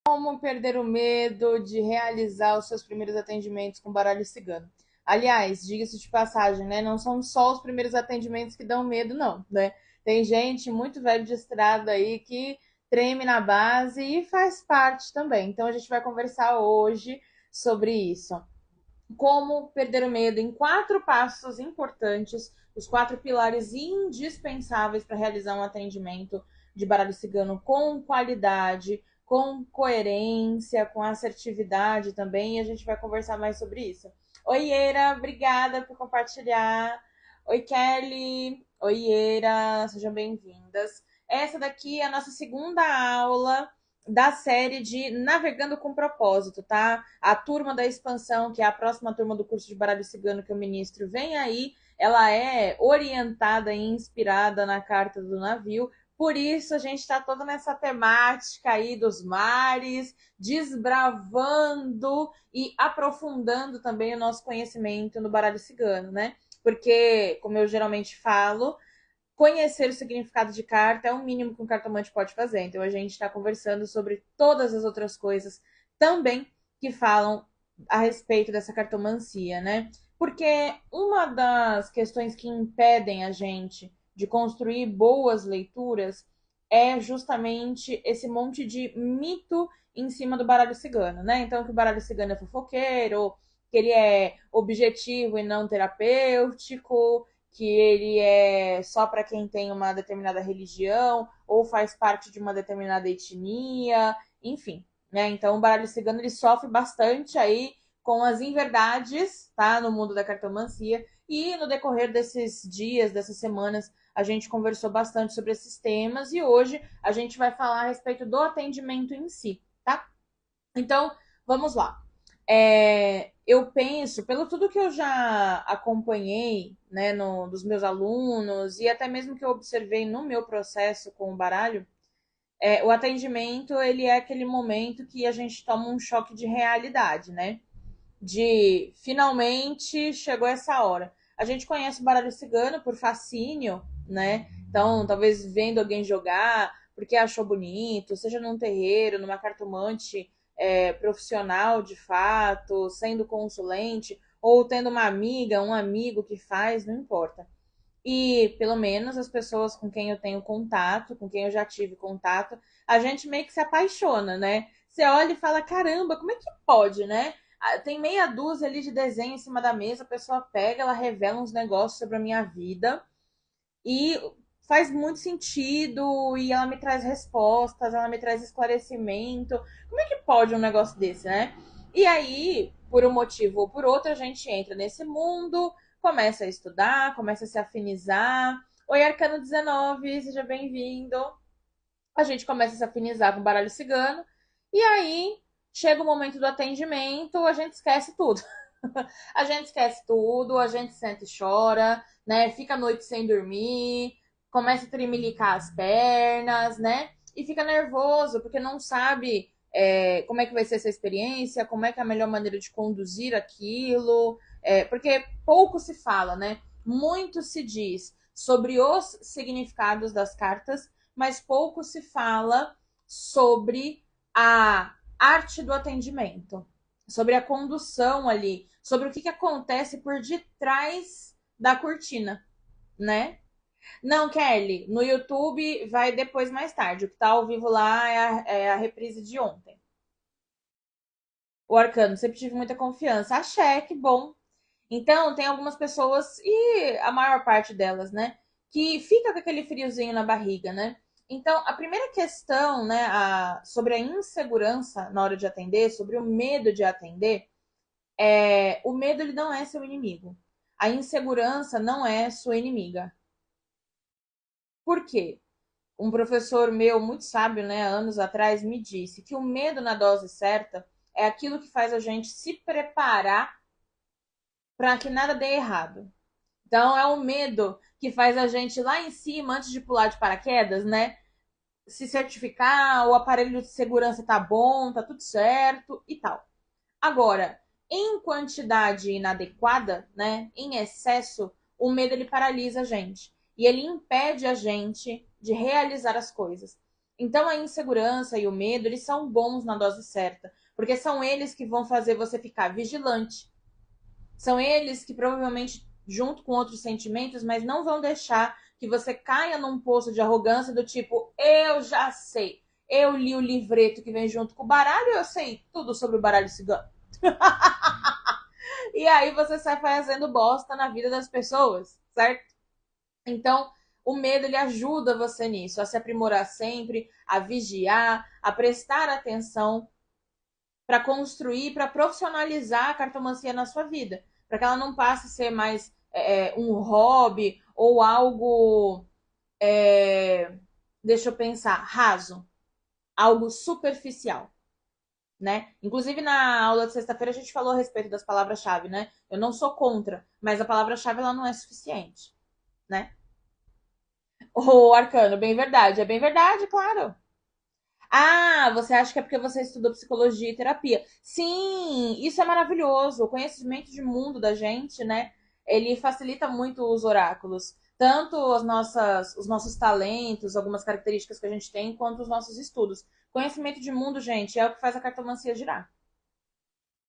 Como perder o medo de realizar os seus primeiros atendimentos com baralho cigano. Aliás, diga-se de passagem, né? Não são só os primeiros atendimentos que dão medo, não, né? Tem gente muito velho de estrada aí que treme na base e faz parte também. Então a gente vai conversar hoje sobre isso. Como perder o medo em 4 passos importantes, os 4 pilares indispensáveis para realizar um atendimento de baralho cigano com qualidade, com coerência, com assertividade também, e a gente vai conversar mais sobre isso. Oi, Eira, obrigada por compartilhar. Oi, Kelly. Oi, Eira, sejam bem-vindas. Essa daqui é a nossa segunda aula da série de Navegando com Propósito, tá? A turma da expansão, que é a próxima turma do curso de baralho cigano que eu ministro, vem aí. Ela é orientada e inspirada na carta do navio. Por isso a gente está toda nessa temática aí dos mares, desbravando e aprofundando também o nosso conhecimento no baralho cigano, né? Porque, como eu geralmente falo, conhecer o significado de carta é o mínimo que um cartomante pode fazer. Então a gente está conversando sobre todas as outras coisas também que falam a respeito dessa cartomancia, né? Porque uma das questões que impedem a gente de construir boas leituras é justamente esse monte de mito em cima do baralho cigano, né? Então que o baralho cigano é fofoqueiro, que ele é objetivo e não terapêutico, que ele é só para quem tem uma determinada religião ou faz parte de uma determinada etnia, enfim, né? Então o baralho cigano ele sofre bastante aí com as inverdades, tá, no mundo da cartomancia, e no decorrer desses dias, dessas semanas, a gente conversou bastante sobre esses temas e hoje a gente vai falar a respeito do atendimento em si, tá? Então, vamos lá. Eu penso, pelo tudo que eu já acompanhei, né, dos meus alunos e até mesmo que eu observei no meu processo com o baralho, o atendimento ele é aquele momento que a gente toma um choque de realidade, né? De finalmente chegou essa hora. A gente conhece o baralho cigano por fascínio, né? Então, talvez vendo alguém jogar porque achou bonito, seja num terreiro, numa cartomante profissional de fato, sendo consulente, ou tendo uma amiga, um amigo que faz, não importa. E pelo menos as pessoas com quem eu tenho contato, com quem eu já tive contato, a gente meio que se apaixona, né? Você olha e fala: caramba, como é que pode, né? Tem meia dúzia ali de desenho em cima da mesa, a pessoa pega, ela revela uns negócios sobre a minha vida e faz muito sentido e ela me traz respostas, ela me traz esclarecimento. Como é que pode um negócio desse, né? E aí, por um motivo ou por outro, a gente entra nesse mundo, começa a estudar, começa a se afinizar. Oi, Arcano 19, seja bem-vindo. A gente começa a se afinizar com o baralho cigano. E aí, chega o momento do atendimento, a gente esquece tudo. A gente esquece tudo, a gente senta e chora, né? Fica a noite sem dormir, começa a tremelicar as pernas, né? E fica nervoso, porque não sabe como é que vai ser essa experiência, como é que é a melhor maneira de conduzir aquilo. Porque pouco se fala, né? Muito se diz sobre os significados das cartas, mas pouco se fala sobre a arte do atendimento, sobre a condução ali, sobre o que acontece por detrás da cortina, né? Não, Kelly, no YouTube vai depois mais tarde. O que tá ao vivo lá é a reprise de ontem. O Arcano, sempre tive muita confiança. Axé, que bom. Então, tem algumas pessoas, e a maior parte delas, né, que fica com aquele friozinho na barriga, né? Então, a primeira questão, né, sobre a insegurança na hora de atender, sobre o medo de atender, o medo ele não é seu inimigo. A insegurança não é sua inimiga. Por quê? Um professor meu, muito sábio, né, anos atrás, me disse que o medo na dose certa é aquilo que faz a gente se preparar para que nada dê errado. Então, é o medo que faz a gente lá em cima, antes de pular de paraquedas, né, se certificar, o aparelho de segurança tá bom, tá tudo certo e tal. Agora, em quantidade inadequada, né, em excesso, o medo ele paralisa a gente e ele impede a gente de realizar as coisas. Então a insegurança e o medo, eles são bons na dose certa, porque são eles que vão fazer você ficar vigilante. São eles que provavelmente, junto com outros sentimentos, mas não vão deixar que você caia num poço de arrogância do tipo, eu já sei. Eu li o livreto que vem junto com o baralho, eu sei tudo sobre o baralho cigano. E aí você sai fazendo bosta na vida das pessoas, certo? Então, o medo ele ajuda você nisso, a se aprimorar sempre, a vigiar, a prestar atenção para construir, para profissionalizar a cartomancia na sua vida, para que ela não passe a ser mais um hobby ou algo, deixa eu pensar, raso, algo superficial. Né? Inclusive, na aula de sexta-feira, a gente falou a respeito das palavras-chave, né? Eu não sou contra, mas a palavra-chave ela não é suficiente, né? O arcano, é bem verdade, claro. Ah, você acha que é porque você estudou psicologia e terapia? Sim, isso é maravilhoso. O conhecimento de mundo da gente, né? Ele facilita muito os oráculos. Tanto os nossos talentos, algumas características que a gente tem, quanto os nossos estudos. Conhecimento de mundo, gente, é o que faz a cartomancia girar.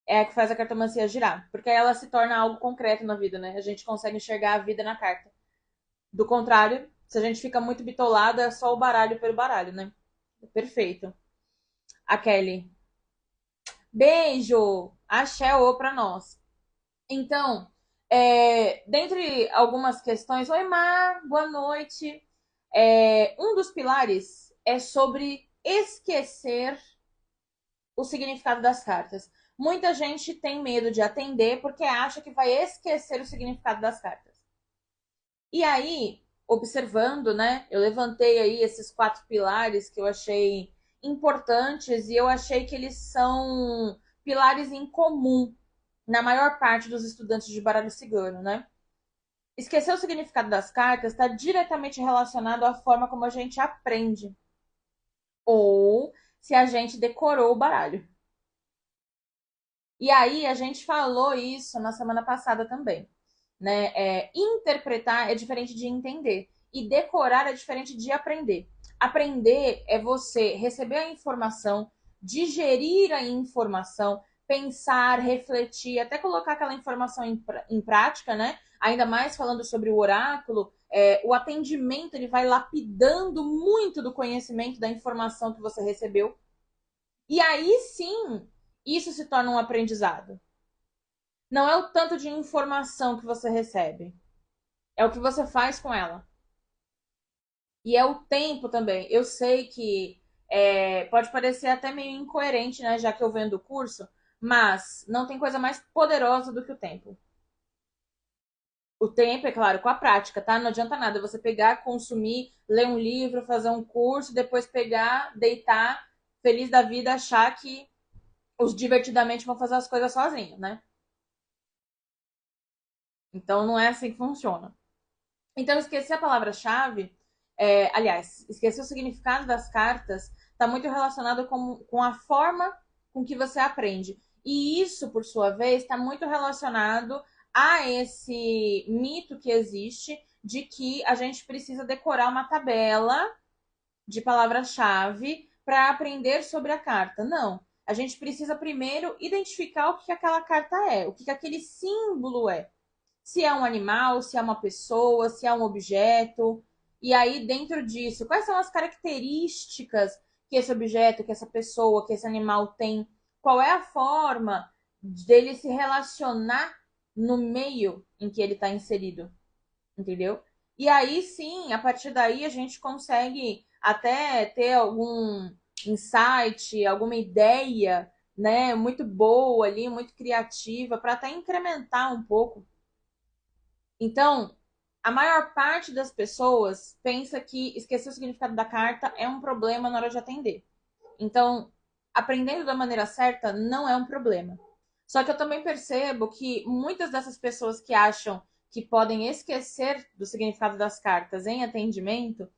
É a que faz a cartomancia girar. Porque aí ela se torna algo concreto na vida, né? A gente consegue enxergar a vida na carta. Do contrário, se a gente fica muito bitolado, é só o baralho pelo baralho, né? Perfeito. A Kelly. Beijo! Axé ô pra nós. Então, dentre algumas questões. Oi, Mar, boa noite. Um dos pilares é sobre esquecer o significado das cartas. Muita gente tem medo de atender porque acha que vai esquecer o significado das cartas. E aí, observando, né, eu levantei aí esses 4 pilares que eu achei importantes e eu achei que eles são pilares em comum na maior parte dos estudantes de baralho cigano, né? Esquecer o significado das cartas está diretamente relacionado à forma como a gente aprende ou se a gente decorou o baralho. E aí a gente falou isso na semana passada também, né? Interpretar é diferente de entender e decorar é diferente de aprender. Aprender é você receber a informação, digerir a informação, pensar, refletir, até colocar aquela informação em prática, né? Ainda mais falando sobre o oráculo, o atendimento ele vai lapidando muito do conhecimento da informação que você recebeu. E aí sim, isso se torna um aprendizado. Não é o tanto de informação que você recebe, é o que você faz com ela. E é o tempo também. Eu sei que pode parecer até meio incoerente, né? Já que eu vendo o curso, mas não tem coisa mais poderosa do que o tempo. O tempo, é claro, com a prática, tá? Não adianta nada você pegar, consumir, ler um livro, fazer um curso, depois pegar, deitar, feliz da vida, achar que os divertidamente vão fazer as coisas sozinhos, né? Então não é assim que funciona. Então, esquecer a palavra-chave, aliás, esquecer o significado das cartas, está muito relacionado com a forma com que você aprende. E isso, por sua vez, está muito relacionado a esse mito que existe de que a gente precisa decorar uma tabela de palavra-chave para aprender sobre a carta. Não. A gente precisa primeiro identificar o que aquela carta é, o que aquele símbolo é. Se é um animal, se é uma pessoa, se é um objeto. E aí, dentro disso, quais são as características que esse objeto, que essa pessoa, que esse animal tem? Qual é a forma dele se relacionar no meio em que ele está inserido? Entendeu? E aí sim, a partir daí a gente consegue até ter algum insight, alguma ideia, né, muito boa ali, muito criativa, para até incrementar um pouco. Então, a maior parte das pessoas pensa que esquecer o significado da carta é um problema na hora de atender. Então, aprendendo da maneira certa não é um problema. Só que eu também percebo que muitas dessas pessoas que acham que podem esquecer do significado das cartas em atendimento,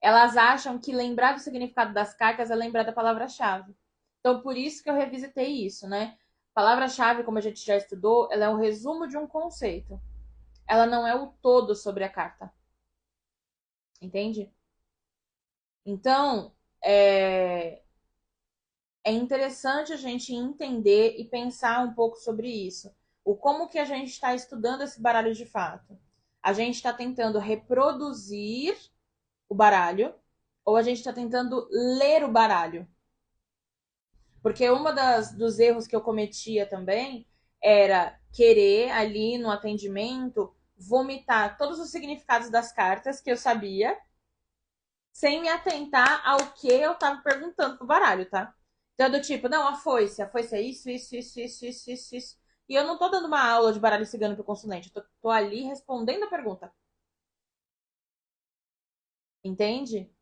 elas acham que lembrar do significado das cartas é lembrar da palavra-chave. Então, por isso que eu revisitei isso, né? Palavra-chave, como a gente já estudou, ela é um resumo de um conceito. Ela não é o todo sobre a carta. Entende? Então, é interessante a gente entender e pensar um pouco sobre isso. O como que a gente está estudando esse baralho de fato. A gente está tentando reproduzir o baralho ou a gente está tentando ler o baralho? Porque uma dos erros que eu cometia também era querer ali no atendimento vomitar todos os significados das cartas que eu sabia, sem me atentar ao que eu tava perguntando pro baralho, tá? Então, do tipo, não, a foice é isso. E eu não tô dando uma aula de baralho cigano pro consulente, eu tô ali respondendo a pergunta. Entende?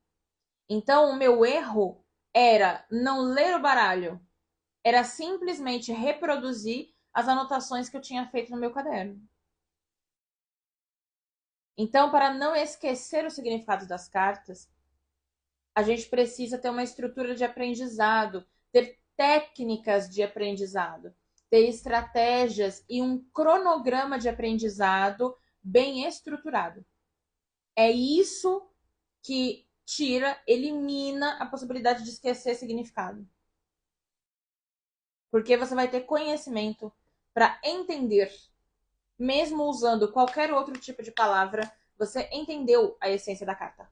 Então, o meu erro era não ler o baralho, era simplesmente reproduzir as anotações que eu tinha feito no meu caderno. Então, para não esquecer o significado das cartas, a gente precisa ter uma estrutura de aprendizado, ter técnicas de aprendizado, ter estratégias e um cronograma de aprendizado bem estruturado. É isso que elimina a possibilidade de esquecer significado. Porque você vai ter conhecimento para entender, mesmo usando qualquer outro tipo de palavra, você entendeu a essência da carta,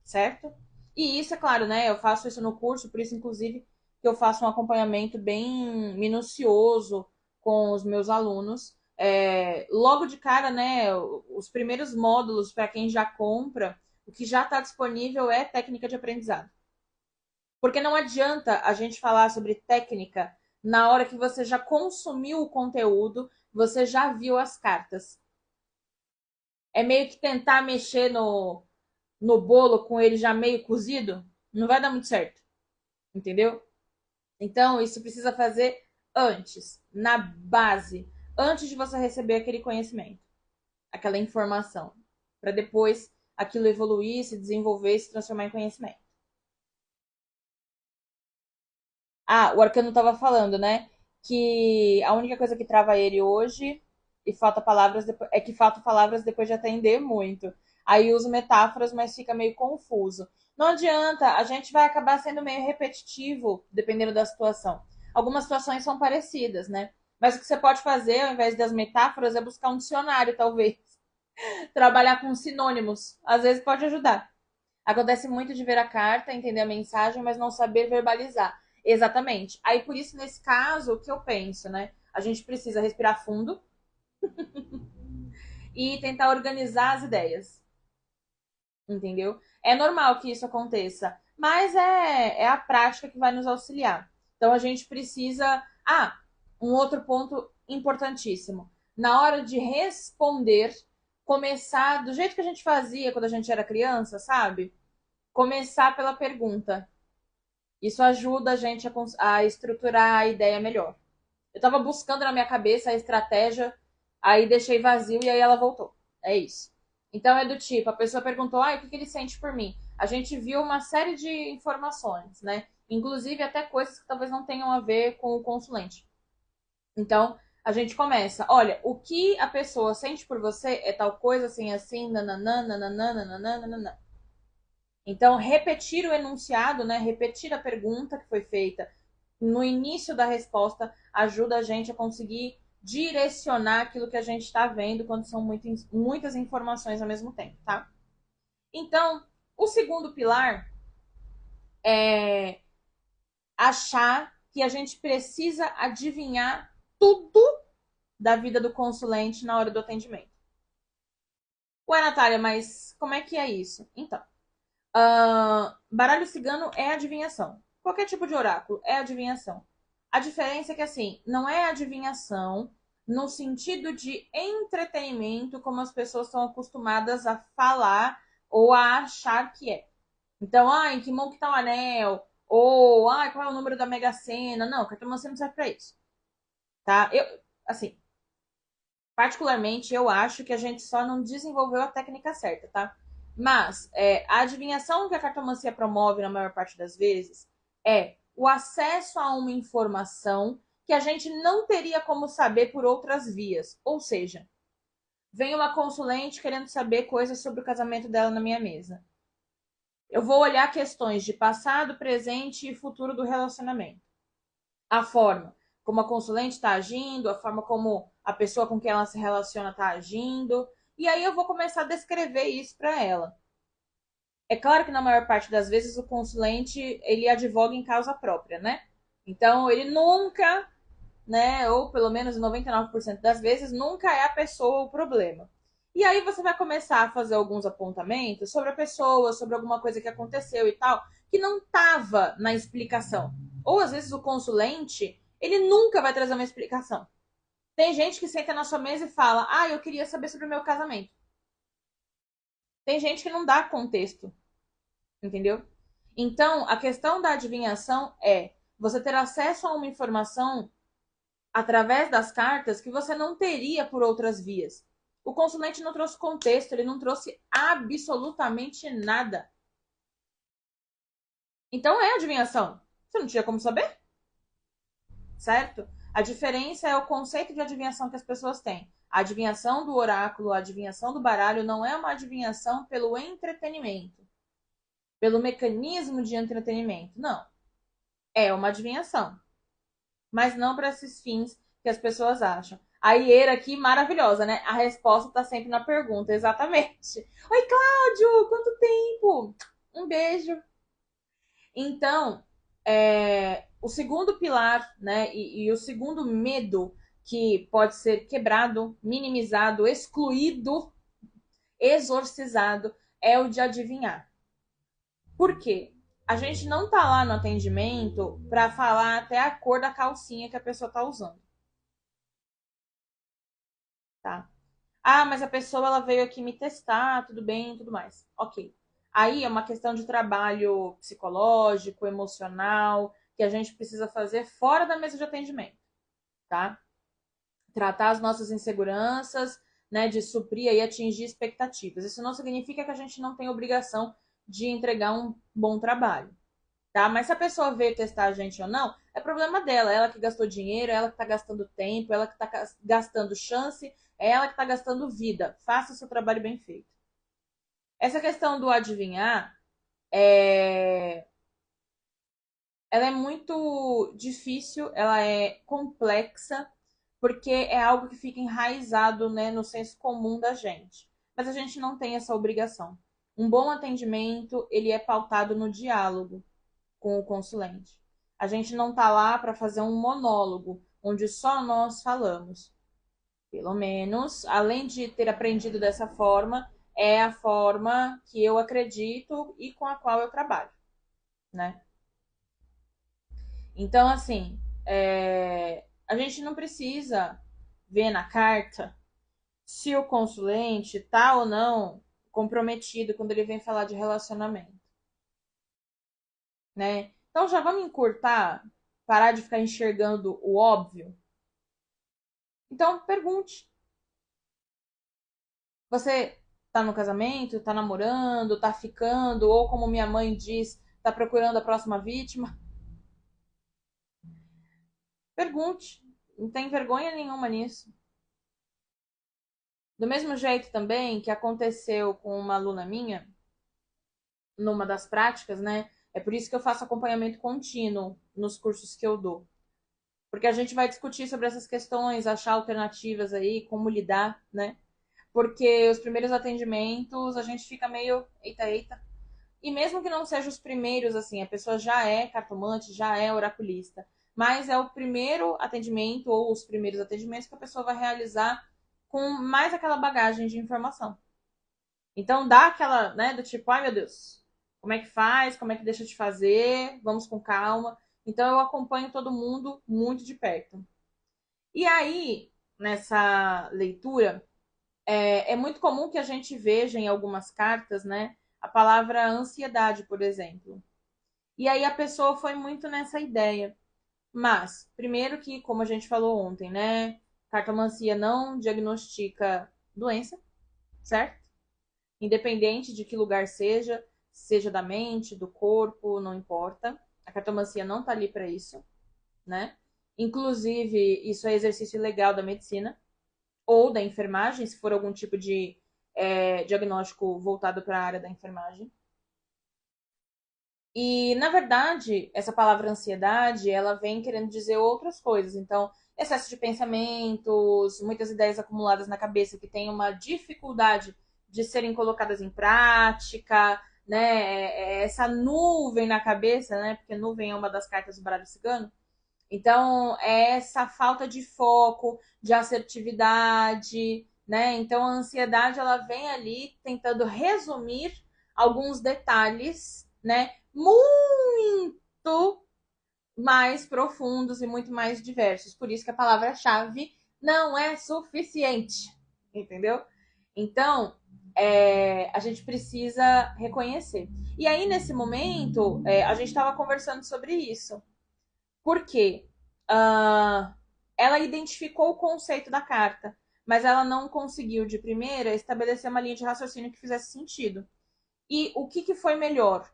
certo? E isso, é claro, né? Eu faço isso no curso, por isso, inclusive, que eu faço um acompanhamento bem minucioso com os meus alunos. Logo de cara, né? Os primeiros módulos para quem já compra, o que já está disponível é técnica de aprendizado. Porque não adianta a gente falar sobre técnica na hora que você já consumiu o conteúdo, você já viu as cartas. É meio que tentar mexer no bolo com ele já meio cozido, não vai dar muito certo. Entendeu? Então, isso precisa fazer antes, na base, antes de você receber aquele conhecimento, aquela informação, para depois aquilo evoluir, se desenvolver e se transformar em conhecimento. Ah, o Arcano estava falando, né? Que a única coisa que trava ele hoje e falta palavras é que faltam palavras depois de atender muito. Aí uso metáforas, mas fica meio confuso. Não adianta, a gente vai acabar sendo meio repetitivo, dependendo da situação. Algumas situações são parecidas, né? Mas o que você pode fazer, ao invés das metáforas, é buscar um dicionário, talvez. Trabalhar com sinônimos. Às vezes pode ajudar. Acontece muito de ver a carta, entender a mensagem, mas não saber verbalizar. Exatamente. Aí, por isso, nesse caso, o que eu penso, né? A gente precisa respirar fundo e tentar organizar as ideias. Entendeu? É normal que isso aconteça, mas é a prática que vai nos auxiliar. Então, a gente precisa. Ah, um outro ponto importantíssimo. Na hora de responder, começar do jeito que a gente fazia quando a gente era criança, sabe? Começar pela pergunta. Isso ajuda a gente a estruturar a ideia melhor. Eu estava buscando na minha cabeça a estratégia, aí deixei vazio e aí ela voltou. É isso. Então é do tipo, a pessoa perguntou, o que ele sente por mim? A gente viu uma série de informações, né? Inclusive até coisas que talvez não tenham a ver com o consulente. Então, a gente começa, olha, o que a pessoa sente por você é tal coisa, assim, nananã, nananã, nananã, nananã. Então, repetir o enunciado, né? Repetir a pergunta que foi feita no início da resposta ajuda a gente a conseguir direcionar aquilo que a gente está vendo quando são muitas informações ao mesmo tempo, tá? Então, o segundo pilar é achar que a gente precisa adivinhar tudo da vida do consulente na hora do atendimento. Ué, Natália, mas como é que é isso? Então, baralho cigano é adivinhação. Qualquer tipo de oráculo é adivinhação. A diferença é que, assim, não é adivinhação no sentido de entretenimento, como as pessoas estão acostumadas a falar ou a achar que é. Então, em que mão que tá o anel? Ou, qual é o número da Mega Sena? Não, cartomancia não serve pra isso. Tá? Assim, particularmente, eu acho que a gente só não desenvolveu a técnica certa, tá? Mas a adivinhação que a cartomancia promove na maior parte das vezes é o acesso a uma informação que a gente não teria como saber por outras vias. Ou seja, vem uma consulente querendo saber coisas sobre o casamento dela na minha mesa. Eu vou olhar questões de passado, presente e futuro do relacionamento. A forma como a consulente está agindo, a forma como a pessoa com quem ela se relaciona está agindo. E aí eu vou começar a descrever isso para ela. É claro que na maior parte das vezes o consulente ele advoga em causa própria, né? Então ele nunca, né, ou pelo menos 99% das vezes, nunca é a pessoa o problema. E aí você vai começar a fazer alguns apontamentos sobre a pessoa, sobre alguma coisa que aconteceu e tal, que não estava na explicação. Ou às vezes o consulente, ele nunca vai trazer uma explicação. Tem gente que senta na sua mesa e fala: "Ah, eu queria saber sobre o meu casamento". Tem gente que não dá contexto, entendeu? Então, a questão da adivinhação é você ter acesso a uma informação através das cartas que você não teria por outras vias. O consulente não trouxe contexto, ele não trouxe absolutamente nada. Então é adivinhação. Você não tinha como saber, certo? A diferença é o conceito de adivinhação que as pessoas têm. A adivinhação do oráculo, a adivinhação do baralho não é uma adivinhação pelo entretenimento, pelo mecanismo de entretenimento. Não. É uma adivinhação, mas não para esses fins que as pessoas acham. A Iera aqui, maravilhosa, né? A resposta está sempre na pergunta, exatamente. Oi, Cláudio, quanto tempo? Um beijo. Então, o segundo pilar, né, e o segundo medo que pode ser quebrado, minimizado, excluído, exorcizado, é o de adivinhar. Por quê? A gente não tá lá no atendimento para falar até a cor da calcinha que a pessoa tá usando, tá? Ah, mas a pessoa ela veio aqui me testar, tudo bem, tudo mais. Ok. Aí é uma questão de trabalho psicológico, emocional, que a gente precisa fazer fora da mesa de atendimento, tá? Tratar as nossas inseguranças, né, de suprir e atingir expectativas. Isso não significa que a gente não tem obrigação de entregar um bom trabalho, tá? Mas se a pessoa veio testar a gente ou não, é problema dela. Ela que gastou dinheiro, ela que tá gastando tempo, ela que tá gastando chance, é ela que tá gastando vida. Faça o seu trabalho bem feito. Essa questão do adivinhar, ela é muito difícil, ela é complexa, porque é algo que fica enraizado, né, no senso comum da gente. Mas a gente não tem essa obrigação. Um bom atendimento, ele é pautado no diálogo com o consulente. A gente não tá lá para fazer um monólogo onde só nós falamos. Pelo menos, além de ter aprendido dessa forma, é a forma que eu acredito e com a qual eu trabalho, né? Então, assim, a gente não precisa ver na carta se o consulente tá ou não comprometido quando ele vem falar de relacionamento, né? Então já vamos encurtar, parar de ficar enxergando o óbvio. Então pergunte. Você tá no casamento, tá namorando, tá ficando, ou como minha mãe diz, tá procurando a próxima vítima? Pergunte. Não tem vergonha nenhuma nisso. Do mesmo jeito também que aconteceu com uma aluna minha, numa das práticas, né? É por isso que eu faço acompanhamento contínuo nos cursos que eu dou. Porque a gente vai discutir sobre essas questões, achar alternativas aí, como lidar, né? Porque os primeiros atendimentos a gente fica meio, eita, eita. E mesmo que não sejam os primeiros, assim, a pessoa já é cartomante, já é oraculista. Mas é o primeiro atendimento ou os primeiros atendimentos que a pessoa vai realizar com mais aquela bagagem de informação. Então dá aquela, né, do tipo, ai meu Deus, como é que faz? Como é que deixa de fazer? Vamos com calma. Então eu acompanho todo mundo muito de perto. E aí, nessa leitura, é muito comum que a gente veja em algumas cartas, né, a palavra ansiedade, por exemplo. E aí a pessoa foi muito nessa ideia. Mas, primeiro que, como a gente falou ontem, né, cartomancia não diagnostica doença, certo? Independente de que lugar seja, seja da mente, do corpo, não importa. A cartomancia não tá ali para isso, né? Inclusive, isso é exercício legal da medicina ou da enfermagem, se for algum tipo de diagnóstico voltado para a área da enfermagem. E, na verdade, essa palavra ansiedade, ela vem querendo dizer outras coisas. Então, excesso de pensamentos, muitas ideias acumuladas na cabeça que têm uma dificuldade de serem colocadas em prática, né? Essa nuvem na cabeça, né? Porque nuvem é uma das cartas do baralho cigano. Então, é essa falta de foco, de assertividade, né? Então, a ansiedade, ela vem ali tentando resumir alguns detalhes, né? Muito mais profundos e muito mais diversos. Por isso que a palavra-chave não é suficiente, entendeu? Então, a gente precisa reconhecer. E aí, nesse momento, a gente estava conversando sobre isso. Por quê? Ah, ela identificou o conceito da carta, mas ela não conseguiu, de primeira, estabelecer uma linha de raciocínio que fizesse sentido. E o que foi melhor?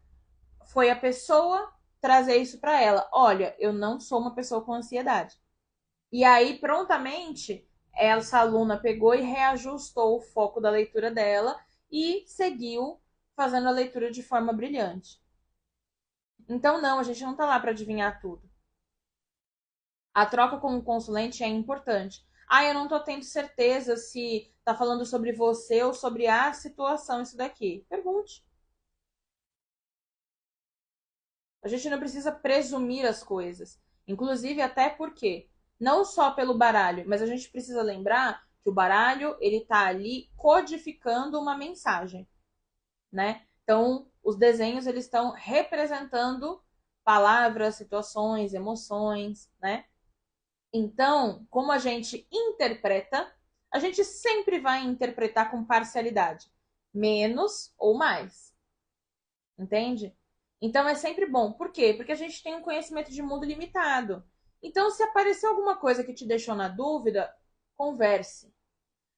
Foi a pessoa trazer isso para ela. Olha, eu não sou uma pessoa com ansiedade. E aí, prontamente, essa aluna pegou e reajustou o foco da leitura dela e seguiu fazendo a leitura de forma brilhante. Então, não, a gente não tá lá para adivinhar tudo. A troca com o consulente é importante. Ah, eu não tô tendo certeza se tá falando sobre você ou sobre a situação isso daqui. Pergunte. A gente não precisa presumir as coisas. Inclusive, até porque, não só pelo baralho, mas a gente precisa lembrar que o baralho, ele tá ali codificando uma mensagem, né? Então, os desenhos, eles estão representando palavras, situações, emoções, né? Então, como a gente interpreta, a gente sempre vai interpretar com parcialidade, menos ou mais, entende? Então é sempre bom. Por quê? Porque a gente tem um conhecimento de mundo limitado. Então, se aparecer alguma coisa que te deixou na dúvida, converse.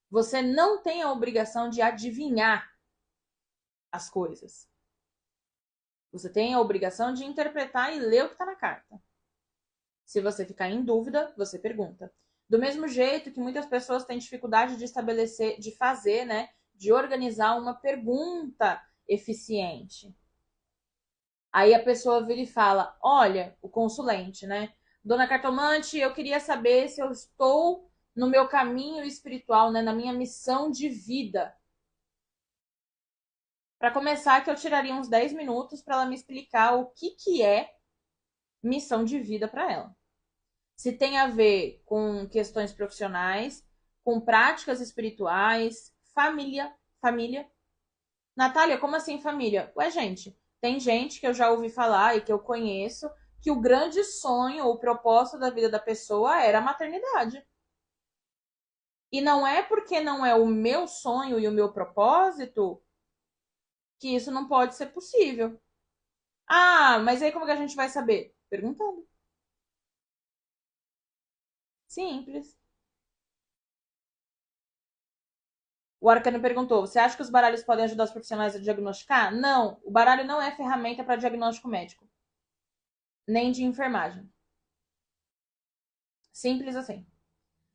Você não tem a obrigação de adivinhar as coisas. Você tem a obrigação de interpretar e ler o que está na carta. Se você ficar em dúvida, você pergunta. Do mesmo jeito que muitas pessoas têm dificuldade de estabelecer, de fazer, né? De organizar uma pergunta eficiente. Aí a pessoa vira e fala: Olha, o consulente, né? Dona Cartomante, eu queria saber se eu estou no meu caminho espiritual, né? Na minha missão de vida. Para começar, que eu tiraria uns 10 minutos para ela me explicar o que é missão de vida para ela. Se tem a ver com questões profissionais, com práticas espirituais, família. Natália, como assim família? Ué, gente, tem gente que eu já ouvi falar e que eu conheço que o grande sonho ou propósito da vida da pessoa era a maternidade. E não é porque não é o meu sonho e o meu propósito que isso não pode ser possível. Ah, mas aí como que a gente vai saber? Perguntando. Simples. O Arcano perguntou: você acha que os baralhos podem ajudar os profissionais a diagnosticar? Não, o baralho não é ferramenta para diagnóstico médico, nem de enfermagem. Simples assim.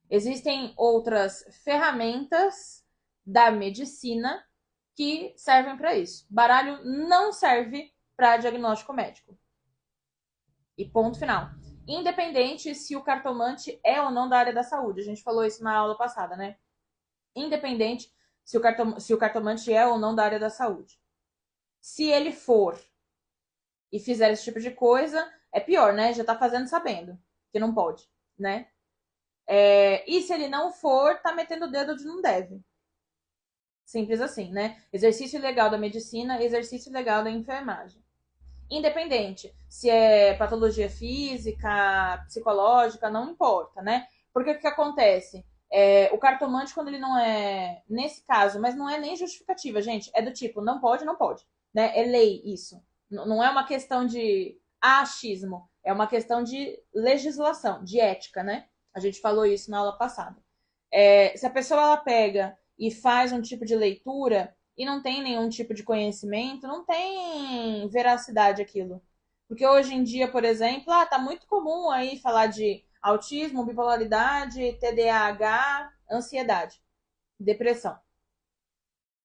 Existem outras ferramentas da medicina que servem para isso. Baralho não serve para diagnóstico médico. E ponto final. Independente se o cartomante é ou não da área da saúde. A gente falou isso na aula passada, né? Independente se o cartomante é ou não da área da saúde. Se ele for e fizer esse tipo de coisa, é pior, né? Já tá fazendo sabendo que não pode, né? E se ele não for, tá metendo o dedo onde não deve. Simples assim, né? Exercício legal da medicina, exercício legal da enfermagem. Independente se é patologia física, psicológica, não importa, né? Porque o que acontece? O cartomante, quando ele não é, nesse caso, mas não é nem justificativa, gente, é do tipo, não pode, não pode, né? É lei isso. Não é uma questão de achismo, é uma questão de legislação, de ética, né? A gente falou isso na aula passada. Se a pessoa ela pega e faz um tipo de leitura e não tem nenhum tipo de conhecimento, não tem veracidade aquilo. Porque hoje em dia, por exemplo, tá muito comum aí falar de autismo, bipolaridade, TDAH, ansiedade, depressão.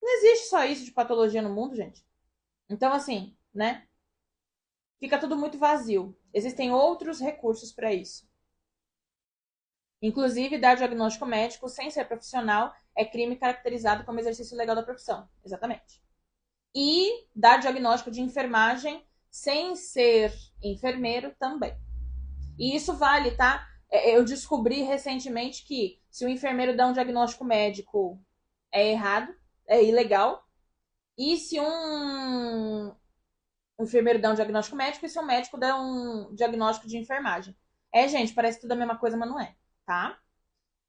Não existe só isso de patologia no mundo, gente. Então, assim, né? fica tudo muito vazio. Existem outros recursos para isso. Inclusive, dar diagnóstico médico sem ser profissional é crime caracterizado como exercício legal da profissão. Exatamente. E dar diagnóstico de enfermagem sem ser enfermeiro também. E isso vale, tá? Eu descobri recentemente que se o enfermeiro dá um diagnóstico médico é errado, é ilegal. E se um enfermeiro dá um diagnóstico médico, e se um médico der um diagnóstico de enfermagem. Gente, parece tudo a mesma coisa, mas não é, tá?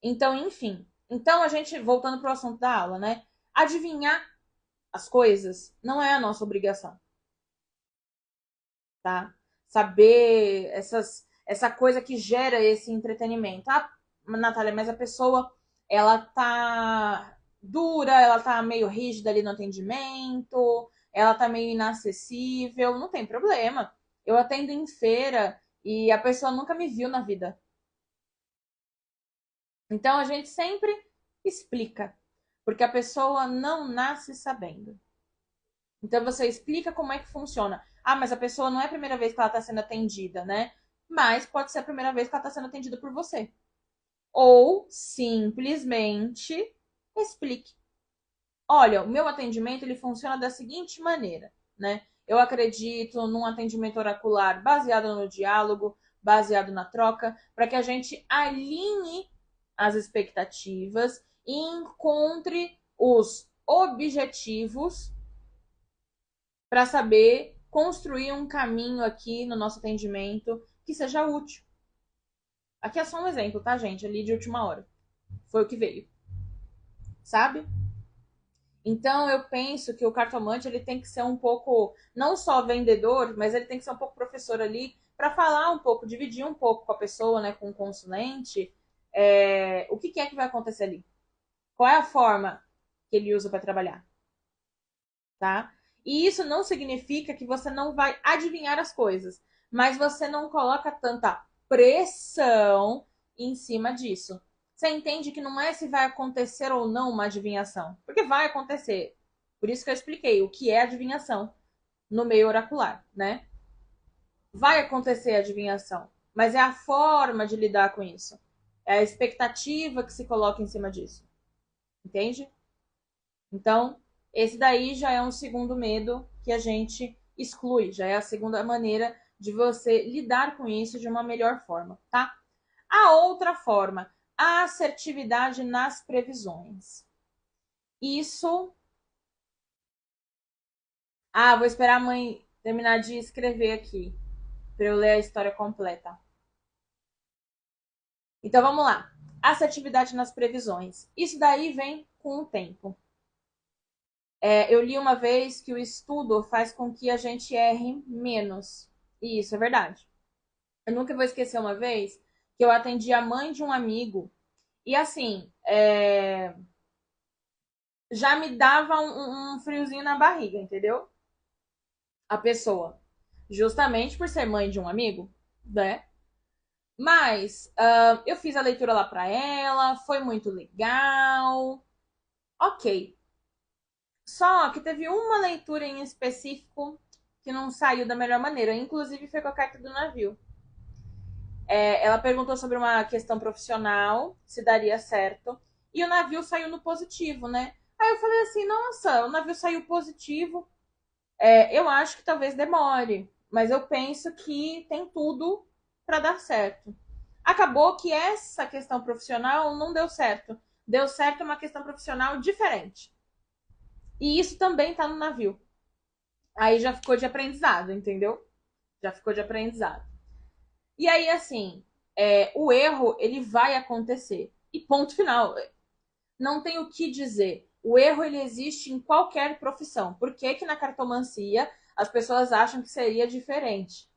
Então, enfim. Então, a gente, voltando pro assunto da aula, né? Adivinhar as coisas não é a nossa obrigação, tá? Saber essa coisa que gera esse entretenimento. Ah, Natália, mas a pessoa, ela tá dura, ela tá meio rígida ali no atendimento, ela tá meio inacessível, não tem problema. Eu atendo em feira e a pessoa nunca me viu na vida. Então a gente sempre explica, porque a pessoa não nasce sabendo. Então você explica como é que funciona. Ah, mas a pessoa não é a primeira vez que ela está sendo atendida, né? Mas pode ser a primeira vez que ela está sendo atendida por você. Ou simplesmente explique. Olha, o meu atendimento ele funciona da seguinte maneira, né? Eu acredito num atendimento oracular baseado no diálogo, baseado na troca, para que a gente alinhe as expectativas e encontre os objetivos para saber construir um caminho aqui no nosso atendimento que seja útil. Aqui é só um exemplo, tá, gente? Ali de última hora. Foi o que veio. Sabe? Então eu penso que o cartomante ele tem que ser um pouco, não só vendedor, mas ele tem que ser um pouco professor ali para falar um pouco, dividir um pouco com a pessoa, né, com o consulente, o que é que vai acontecer ali. Qual é a forma que ele usa para trabalhar, tá? E isso não significa que você não vai adivinhar as coisas, mas você não coloca tanta pressão em cima disso. Você entende que não é se vai acontecer ou não uma adivinhação, porque vai acontecer. Por isso que eu expliquei o que é adivinhação no meio oracular, né? Vai acontecer a adivinhação, mas é a forma de lidar com isso. É a expectativa que se coloca em cima disso. Entende? Então, esse daí já é um segundo medo que a gente exclui, já é a segunda maneira de você lidar com isso de uma melhor forma, tá? A outra forma, a assertividade nas previsões. Isso. Ah, vou esperar a mãe terminar de escrever aqui, para eu ler a história completa. Então vamos lá. Assertividade nas previsões. Isso daí vem com o tempo. Eu li uma vez que o estudo faz com que a gente erre menos. E isso é verdade. Eu nunca vou esquecer uma vez que eu atendi a mãe de um amigo e assim, já me dava um friozinho na barriga, entendeu? A pessoa. Justamente por ser mãe de um amigo, né? Mas eu fiz a leitura lá pra ela, foi muito legal. Ok. Só que teve uma leitura em específico que não saiu da melhor maneira. Inclusive foi com a carta do navio. Ela perguntou sobre uma questão profissional, se daria certo. E o navio saiu no positivo, né? Aí eu falei assim, nossa, o navio saiu positivo. Eu acho que talvez demore, mas eu penso que tem tudo para dar certo. Acabou que essa questão profissional não deu certo. Deu certo uma questão profissional diferente. E isso também tá no navio. Aí já ficou de aprendizado, entendeu? Já ficou de aprendizado. E aí, assim, o erro, ele vai acontecer. E ponto final. Não tem o que dizer. O erro, ele existe em qualquer profissão. Por que que na cartomancia as pessoas acham que seria diferente?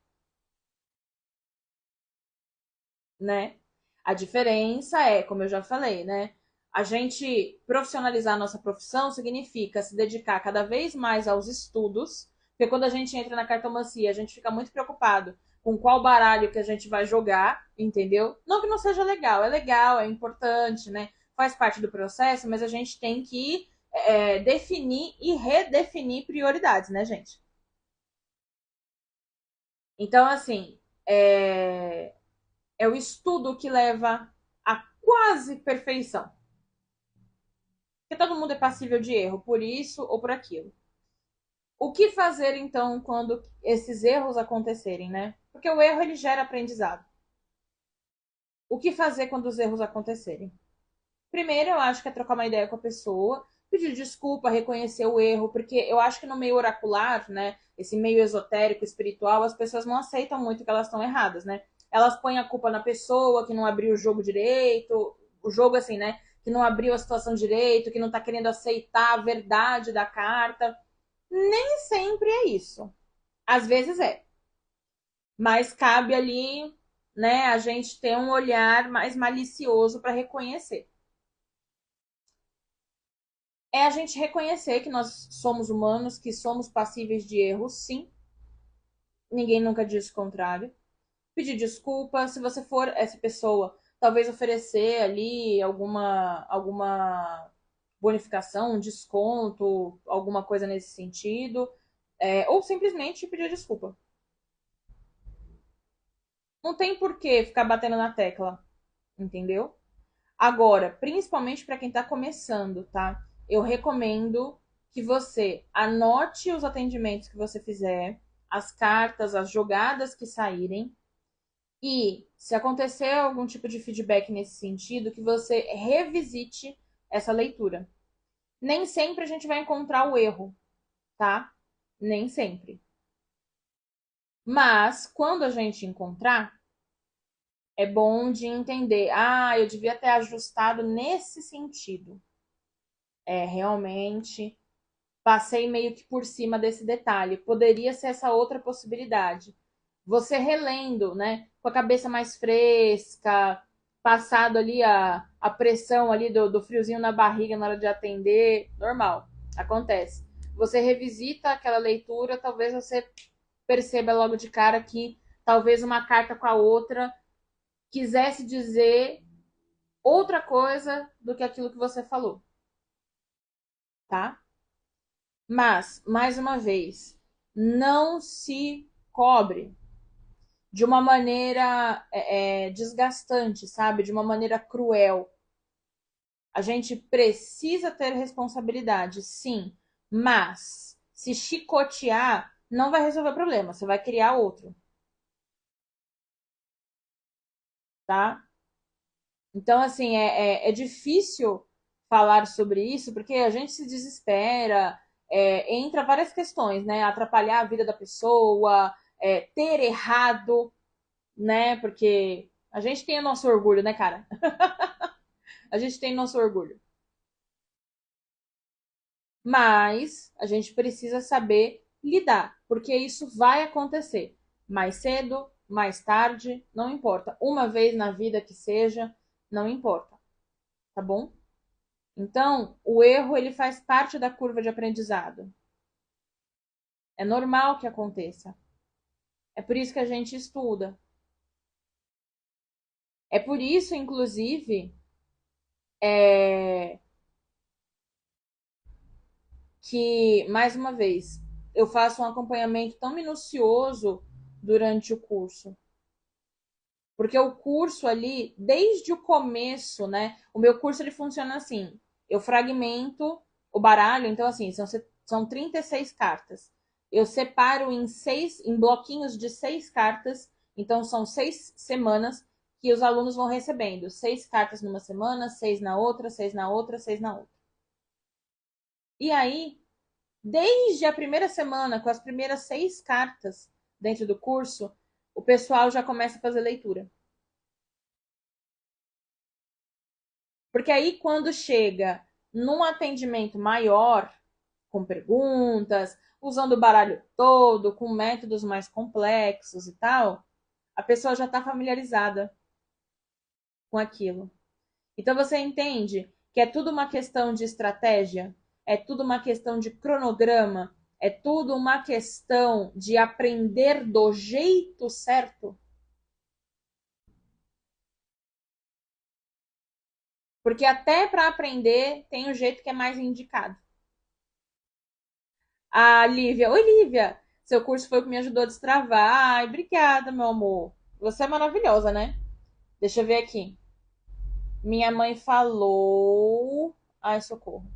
Né? A diferença é, como eu já falei, né? A gente profissionalizar a nossa profissão significa se dedicar cada vez mais aos estudos, porque quando a gente entra na cartomancia, a gente fica muito preocupado com qual baralho que a gente vai jogar, entendeu? Não que não seja legal, é importante, né? Faz parte do processo, mas a gente tem que definir e redefinir prioridades, né, gente? Então, assim, é o estudo que leva à quase perfeição. Porque todo mundo é passível de erro, por isso ou por aquilo. O que fazer, então, quando esses erros acontecerem, né? Porque o erro, ele gera aprendizado. O que fazer quando os erros acontecerem? Primeiro, eu acho que é trocar uma ideia com a pessoa, pedir desculpa, reconhecer o erro, porque eu acho que no meio oracular, né, esse meio esotérico, espiritual, as pessoas não aceitam muito que elas estão erradas, né? Elas põem a culpa na pessoa que não abriu o jogo direito, o jogo assim, né, que não abriu a situação direito, que não tá querendo aceitar a verdade da carta. Nem sempre é isso. Às vezes é, mas cabe ali, né, a gente ter um olhar mais malicioso para reconhecer. É a gente reconhecer que nós somos humanos, que somos passíveis de erros, sim. Ninguém nunca disse o contrário. Pedir desculpa, se você for essa pessoa, talvez oferecer ali alguma bonificação, um desconto, alguma coisa nesse sentido, ou simplesmente pedir desculpa. Não tem por que ficar batendo na tecla, entendeu? Agora, principalmente para quem está começando, tá? Eu recomendo que você anote os atendimentos que você fizer, as cartas, as jogadas que saírem e, se acontecer algum tipo de feedback nesse sentido, que você revisite essa leitura. Nem sempre a gente vai encontrar o erro, tá? Nem sempre. Mas, quando a gente encontrar, é bom de entender. Ah, eu devia ter ajustado nesse sentido. Realmente passei meio que por cima desse detalhe. Poderia ser essa outra possibilidade. Você relendo, né? Com a cabeça mais fresca, passado ali a pressão ali do friozinho na barriga na hora de atender, normal, acontece. Você revisita aquela leitura, talvez você perceba logo de cara que talvez uma carta com a outra quisesse dizer outra coisa do que aquilo que você falou, tá? Mas, mais uma vez, não se cobre de uma maneira desgastante, sabe? De uma maneira cruel. A gente precisa ter responsabilidade, sim, mas se chicotear não vai resolver o problema, você vai criar outro, tá? Então, assim, é difícil falar sobre isso porque a gente se desespera, entra várias questões, né? Atrapalhar a vida da pessoa, ter errado, né? Porque a gente tem o nosso orgulho, né, cara? A gente tem o nosso orgulho. Mas a gente precisa saber lidar, porque isso vai acontecer mais cedo, mais tarde, não importa. Uma vez na vida que seja, não importa, tá bom? Então, o erro ele faz parte da curva de aprendizado. É normal que aconteça. É por isso que a gente estuda. É por isso, inclusive, é, que, mais uma vez, eu faço um acompanhamento tão minucioso durante o curso. Porque o curso ali, desde o começo, né? O meu curso ele funciona assim: eu fragmento o baralho, então, assim, são 36 cartas. Eu separo em bloquinhos de 6 cartas, então são 6 semanas que os alunos vão recebendo 6 cartas numa semana, 6 na outra, 6 na outra, 6 na outra. E aí, desde a primeira semana, com as primeiras 6 cartas dentro do curso, o pessoal já começa a fazer leitura. Porque aí, quando chega num atendimento maior, com perguntas, usando o baralho todo, com métodos mais complexos e tal, a pessoa já está familiarizada com aquilo. Então, você entende que é tudo uma questão de estratégia, é tudo uma questão de cronograma, é tudo uma questão de aprender do jeito certo. Porque até para aprender tem um jeito que é mais indicado. A Lívia, oi Lívia, Seu curso foi o que me ajudou a destravar. Ai, obrigada, meu amor. Você é maravilhosa, né? Deixa eu ver aqui. Minha mãe falou. Ai, socorro.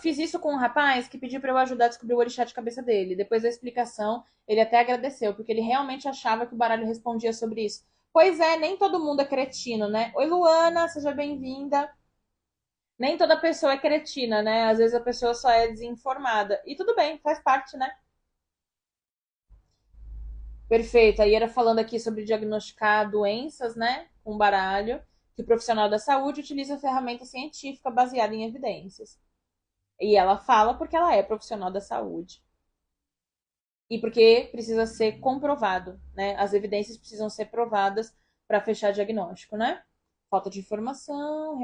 Fiz isso com um rapaz que pediu para eu ajudar a descobrir o orixá de cabeça dele. Depois da explicação, ele até agradeceu, porque ele realmente achava que o baralho respondia sobre isso. Pois é, nem todo mundo é cretino, né? Oi, Luana, seja bem-vinda. Nem toda pessoa é cretina, né? Às vezes a pessoa só é desinformada. E tudo bem, faz parte, né? Perfeito. Aí era falando aqui sobre diagnosticar doenças, né? Com baralho, que o profissional da saúde utiliza ferramenta científica baseada em evidências. E ela fala porque ela é profissional da saúde. E porque precisa ser comprovado, né? As evidências precisam ser provadas para fechar diagnóstico, né? Falta de informação,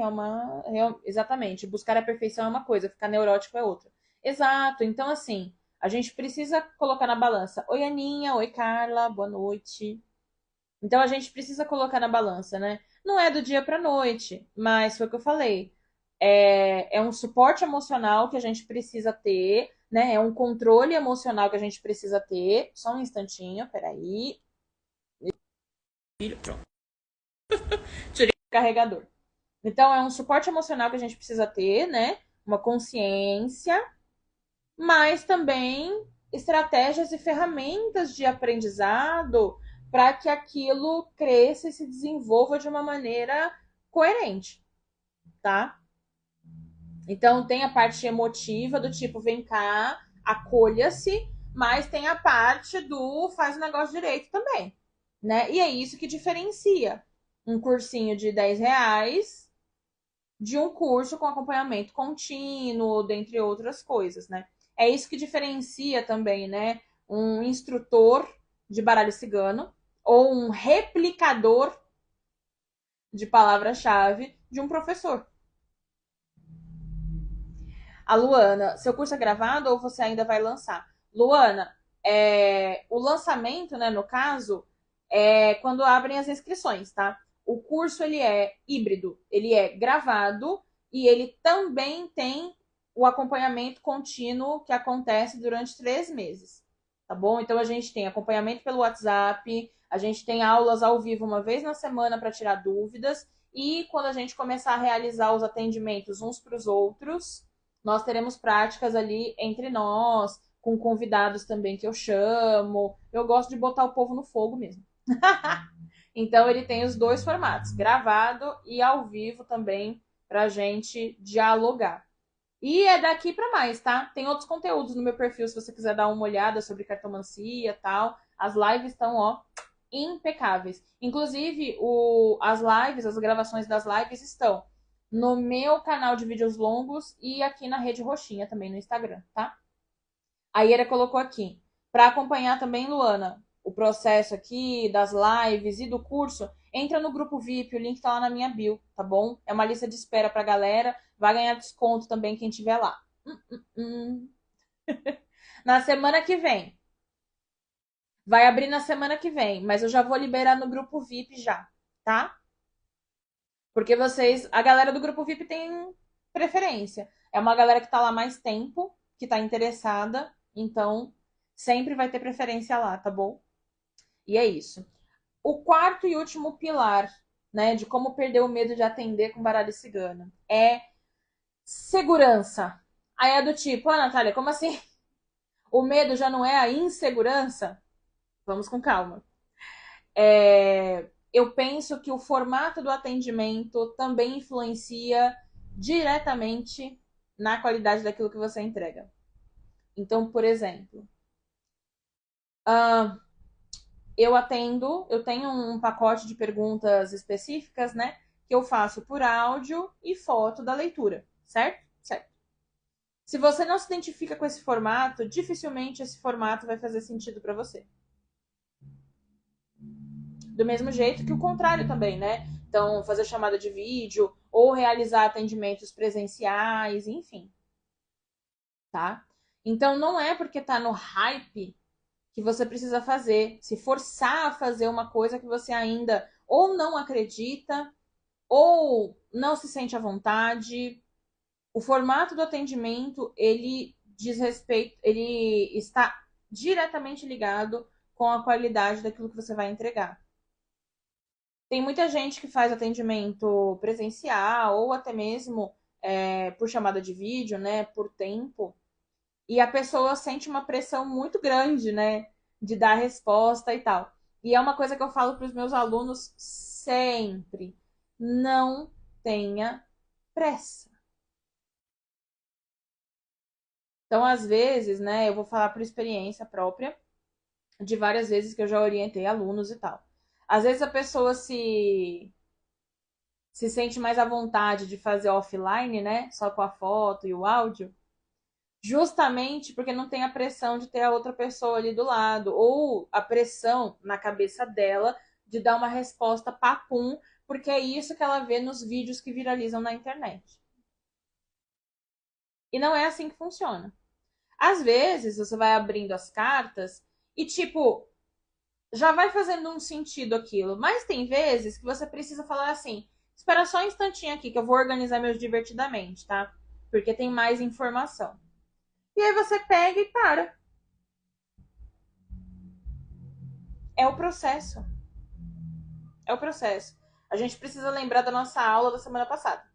exatamente. Buscar a perfeição é uma coisa, ficar neurótico é outra. Exato. Então, assim, a gente precisa colocar na balança. Oi, Aninha. Oi, Carla. Boa noite. Então, a gente precisa colocar na balança, né? Não é do dia para noite, mas foi o que eu falei. É um suporte emocional que a gente precisa ter, né? É um controle emocional que a gente precisa ter. Só um instantinho, peraí. Pronto. Tirei o carregador. Então, é um suporte emocional que a gente precisa ter, né? Uma consciência, mas também estratégias e ferramentas de aprendizado para que aquilo cresça e se desenvolva de uma maneira coerente, tá? Então, tem a parte emotiva do tipo, vem cá, acolha-se, mas tem a parte do faz o negócio direito também, né? E é isso que diferencia um cursinho de R$ 10 de um curso com acompanhamento contínuo, dentre outras coisas, né? É isso que diferencia também, né? Um instrutor de baralho cigano ou um replicador de palavra-chave de um professor. A Luana, seu curso é gravado ou você ainda vai lançar? Luana, o lançamento, né, no caso, é quando abrem as inscrições, tá? O curso ele é híbrido, ele é gravado e ele também tem o acompanhamento contínuo que acontece durante 3 meses, tá bom? Então a gente tem acompanhamento pelo WhatsApp, a gente tem aulas ao vivo uma vez na semana para tirar dúvidas e quando a gente começar a realizar os atendimentos uns para os outros, nós teremos práticas ali entre nós, com convidados também que eu chamo. Eu gosto de botar o povo no fogo mesmo. Então ele tem os dois formatos, gravado e ao vivo também, pra gente dialogar. E é daqui para mais, tá? Tem outros conteúdos no meu perfil se você quiser dar uma olhada sobre cartomancia e tal. As lives estão, ó, impecáveis. Inclusive, as gravações das lives estão no meu canal de vídeos longos e aqui na Rede Roxinha também no Instagram, tá? A Iera colocou aqui. Para acompanhar também, Luana, o processo aqui das lives e do curso, entra no grupo VIP, o link tá lá na minha bio, tá bom? É uma lista de espera pra galera, vai ganhar desconto também quem tiver lá. Hum. Na semana que vem. Vai abrir na semana que vem, mas eu já vou liberar no grupo VIP já, tá? Porque a galera do grupo VIP tem preferência. É uma galera que tá lá mais tempo, que tá interessada, então sempre vai ter preferência lá, tá bom? E é isso. O quarto e último pilar, né, de como perder o medo de atender com baralho cigano é segurança. Aí é do tipo, Natália, como assim? O medo já não é a insegurança? Vamos com calma. Eu penso que o formato do atendimento também influencia diretamente na qualidade daquilo que você entrega. Então, por exemplo, eu tenho um pacote de perguntas específicas, né? Que eu faço por áudio e foto da leitura, certo? Certo. Se você não se identifica com esse formato, dificilmente esse formato vai fazer sentido para você. Do mesmo jeito que o contrário também, né? Então, fazer chamada de vídeo ou realizar atendimentos presenciais, enfim, tá? Então, não é porque tá no hype que você precisa fazer, se forçar a fazer uma coisa que você ainda ou não acredita ou não se sente à vontade. O formato do atendimento, ele diz respeito, ele está diretamente ligado com a qualidade daquilo que você vai entregar. Tem muita gente que faz atendimento presencial ou até mesmo por chamada de vídeo, né, por tempo, e a pessoa sente uma pressão muito grande, né, de dar resposta e tal. E é uma coisa que eu falo para os meus alunos sempre: não tenha pressa. Então, às vezes, né, eu vou falar por experiência própria, de várias vezes que eu já orientei alunos e tal. Às vezes a pessoa se sente mais à vontade de fazer offline, né, só com a foto e o áudio, justamente porque não tem a pressão de ter a outra pessoa ali do lado, ou a pressão na cabeça dela de dar uma resposta papum, porque é isso que ela vê nos vídeos que viralizam na internet. E não é assim que funciona. Às vezes você vai abrindo as cartas e, tipo, já vai fazendo um sentido aquilo, mas tem vezes que você precisa falar assim: espera só um instantinho aqui que eu vou organizar meus divertidamente, tá? Porque tem mais informação. E aí você pega e para. É o processo. É o processo. A gente precisa lembrar da nossa aula da semana passada.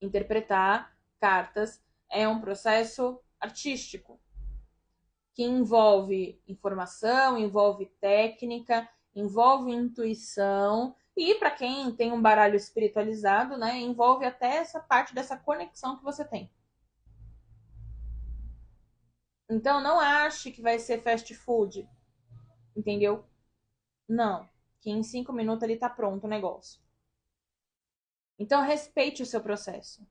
Interpretar cartas é um processo artístico que envolve informação, envolve técnica, envolve intuição e para quem tem um baralho espiritualizado, né, envolve até essa parte dessa conexão que você tem. Então não ache que vai ser fast food, entendeu? Não, que em 5 minutos ele tá pronto o negócio. Então respeite o seu processo.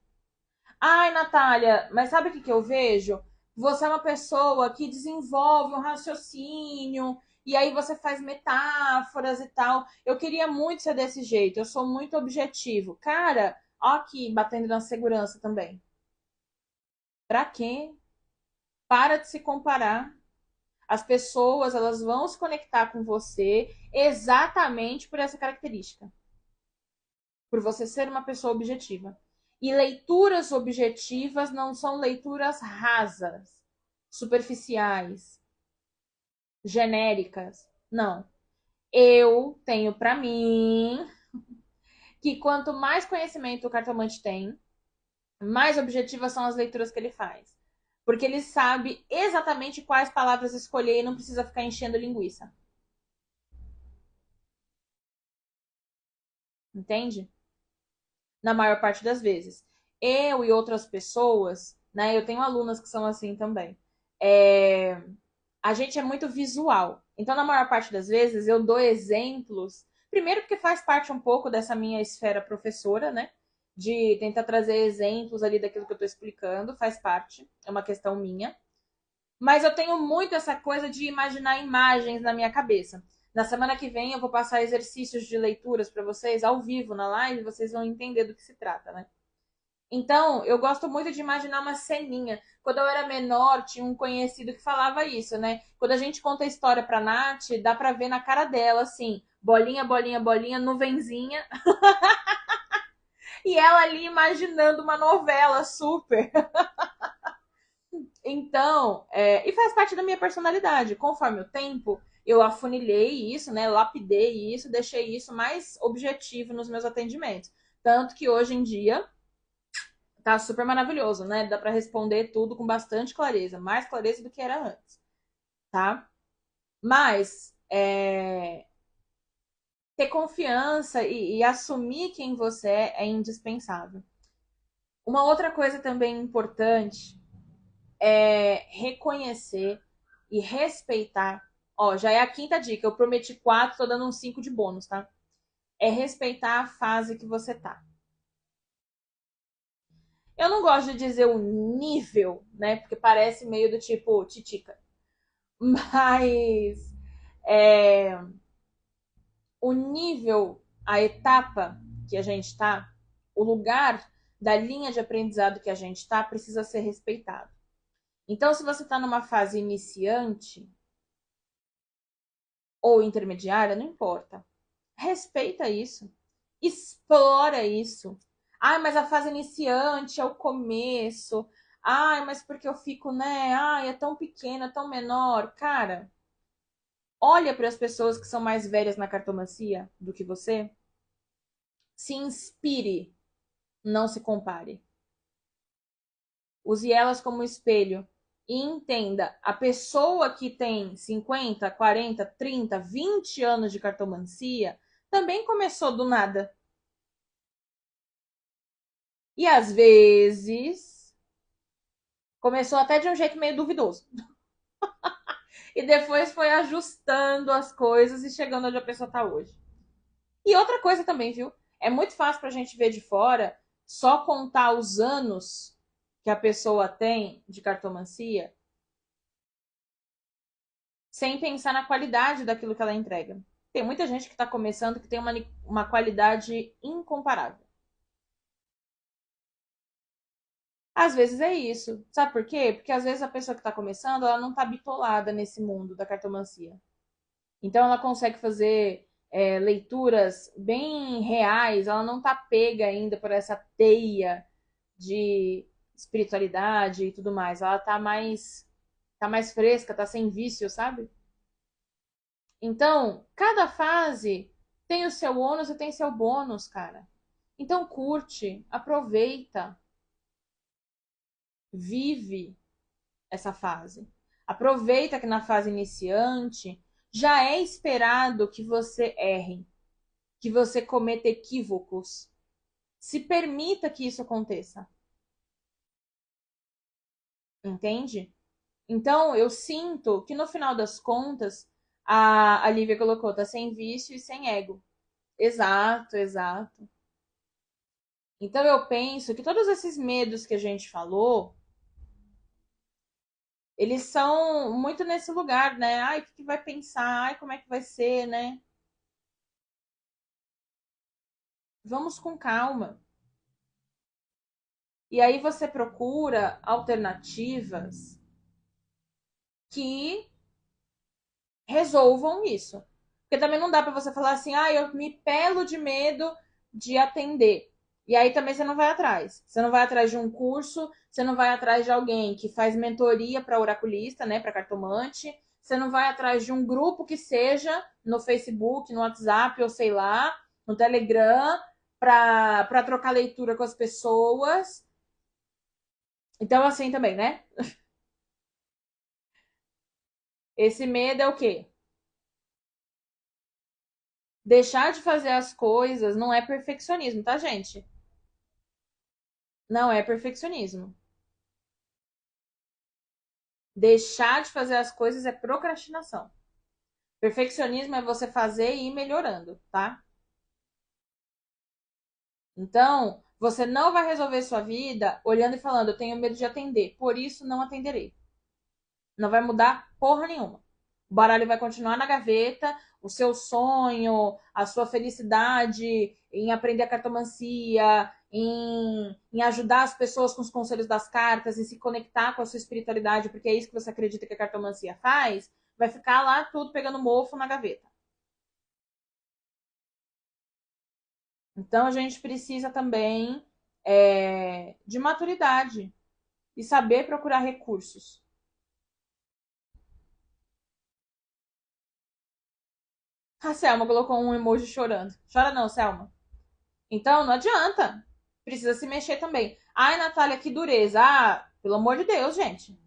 Ai, Natália, mas sabe o que eu vejo? Você é uma pessoa que desenvolve um raciocínio e aí você faz metáforas e tal. Eu queria muito ser desse jeito, eu sou muito objetivo. Cara, ó aqui, batendo na segurança também. Pra quê? Para de se comparar. As pessoas, elas vão se conectar com você exatamente por essa característica. Por você ser uma pessoa objetiva. E leituras objetivas não são leituras rasas, superficiais, genéricas. Não. Eu tenho para mim que quanto mais conhecimento o cartomante tem, mais objetivas são as leituras que ele faz. Porque ele sabe exatamente quais palavras escolher e não precisa ficar enchendo linguiça. Entende? Na maior parte das vezes. Eu e outras pessoas, né? Eu tenho alunas que são assim também. A gente é muito visual. Então, na maior parte das vezes, eu dou exemplos. Primeiro, porque faz parte um pouco dessa minha esfera professora, né? De tentar trazer exemplos ali daquilo que eu estou explicando, faz parte, é uma questão minha. Mas eu tenho muito essa coisa de imaginar imagens na minha cabeça. Na semana que vem eu vou passar exercícios de leituras para vocês ao vivo na live, vocês vão entender do que se trata, né? Então, eu gosto muito de imaginar uma ceninha. Quando eu era menor, tinha um conhecido que falava isso, né? Quando a gente conta a história pra Nath, dá pra ver na cara dela, assim, bolinha, bolinha, bolinha, nuvenzinha. E ela ali imaginando uma novela super. Então, e faz parte da minha personalidade. Conforme o tempo, eu afunilei isso, né? Lapidei isso, deixei isso mais objetivo nos meus atendimentos. Tanto que hoje em dia tá super maravilhoso, né? Dá para responder tudo com bastante clareza, mais clareza do que era antes, tá? Mas ter confiança e assumir quem você é indispensável. Uma outra coisa também importante é reconhecer e respeitar. Ó, já é a quinta dica. Eu prometi 4, tô dando um 5 de bônus, tá? É respeitar a fase que você tá. Eu não gosto de dizer o nível, né? Porque parece meio do tipo titica. Mas é, o nível, a etapa que a gente está, o lugar da linha de aprendizado que a gente está, precisa ser respeitado. Então, se você está numa fase iniciante ou intermediária, não importa. Respeita isso. Explora isso. Ah, mas a fase iniciante é o começo. Ai, mas porque eu fico, né? Ai, é tão pequena, é tão menor. Cara, olha para as pessoas que são mais velhas na cartomancia do que você. Se inspire, não se compare. Use elas como espelho e entenda, a pessoa que tem 50, 40, 30, 20 anos de cartomancia também começou do nada. E às vezes começou até de um jeito meio duvidoso. E depois foi ajustando as coisas e chegando onde a pessoa está hoje. E outra coisa também, viu? É muito fácil para a gente ver de fora, só contar os anos que a pessoa tem de cartomancia, sem pensar na qualidade daquilo que ela entrega. Tem muita gente que está começando que tem uma qualidade incomparável. Às vezes é isso. Sabe por quê? Porque às vezes a pessoa que está começando, ela não está bitolada nesse mundo da cartomancia. Então ela consegue fazer leituras bem reais, ela não está pega ainda por essa teia de espiritualidade e tudo mais. Ela tá mais fresca, tá sem vício, sabe? Então, cada fase tem o seu ônus e tem seu bônus, cara. Então curte, aproveita, vive essa fase. Aproveita que na fase iniciante já é esperado que você erre, que você cometa equívocos. Se permita que isso aconteça. Entende? Então, eu sinto que no final das contas, a Lívia colocou, tá sem vício e sem ego. Exato, exato. Então, eu penso que todos esses medos que a gente falou, eles são muito nesse lugar, né? Ai, o que vai pensar? Ai, como é que vai ser, né? Vamos com calma. E aí você procura alternativas que resolvam isso. Porque também não dá para você falar assim, ah, eu me pelo de medo de atender. E aí também você não vai atrás. Você não vai atrás de um curso, você não vai atrás de alguém que faz mentoria para oraculista, né, para cartomante. Você não vai atrás de um grupo que seja no Facebook, no WhatsApp ou sei lá, no Telegram, para trocar leitura com as pessoas. Então, assim também, né? Esse medo é o quê? Deixar de fazer as coisas não é perfeccionismo, tá, gente? Não é perfeccionismo. Deixar de fazer as coisas é procrastinação. Perfeccionismo é você fazer e ir melhorando, tá? Então, você não vai resolver sua vida olhando e falando, eu tenho medo de atender, por isso não atenderei. Não vai mudar porra nenhuma. O baralho vai continuar na gaveta, o seu sonho, a sua felicidade em aprender a cartomancia, em ajudar as pessoas com os conselhos das cartas, em se conectar com a sua espiritualidade, porque é isso que você acredita que a cartomancia faz, vai ficar lá tudo pegando mofo na gaveta. Então a gente precisa também de maturidade e saber procurar recursos. A Selma colocou um emoji chorando. Chora não, Selma. Então, não adianta. Precisa se mexer também. Ai, Natália, que dureza. Ah, pelo amor de Deus, gente.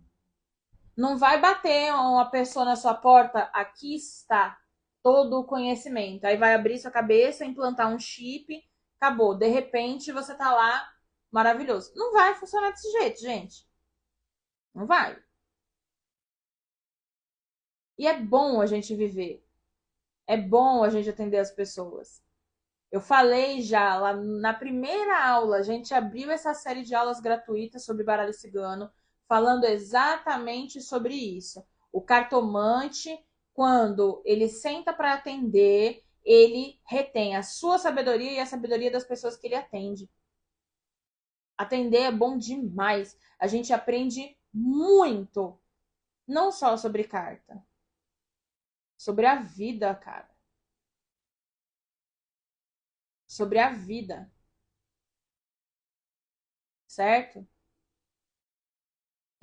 Não vai bater uma pessoa na sua porta. Aqui está todo o conhecimento. Aí vai abrir sua cabeça, implantar um chip. Acabou. De repente, você tá lá maravilhoso. Não vai funcionar desse jeito, gente. Não vai. E é bom a gente viver. É bom a gente atender as pessoas. Eu falei já lá na primeira aula, a gente abriu essa série de aulas gratuitas sobre baralho cigano, falando exatamente sobre isso. O cartomante, quando ele senta para atender, ele retém a sua sabedoria e a sabedoria das pessoas que ele atende. Atender é bom demais. A gente aprende muito, não só sobre carta, sobre a vida, cara. Sobre a vida, certo?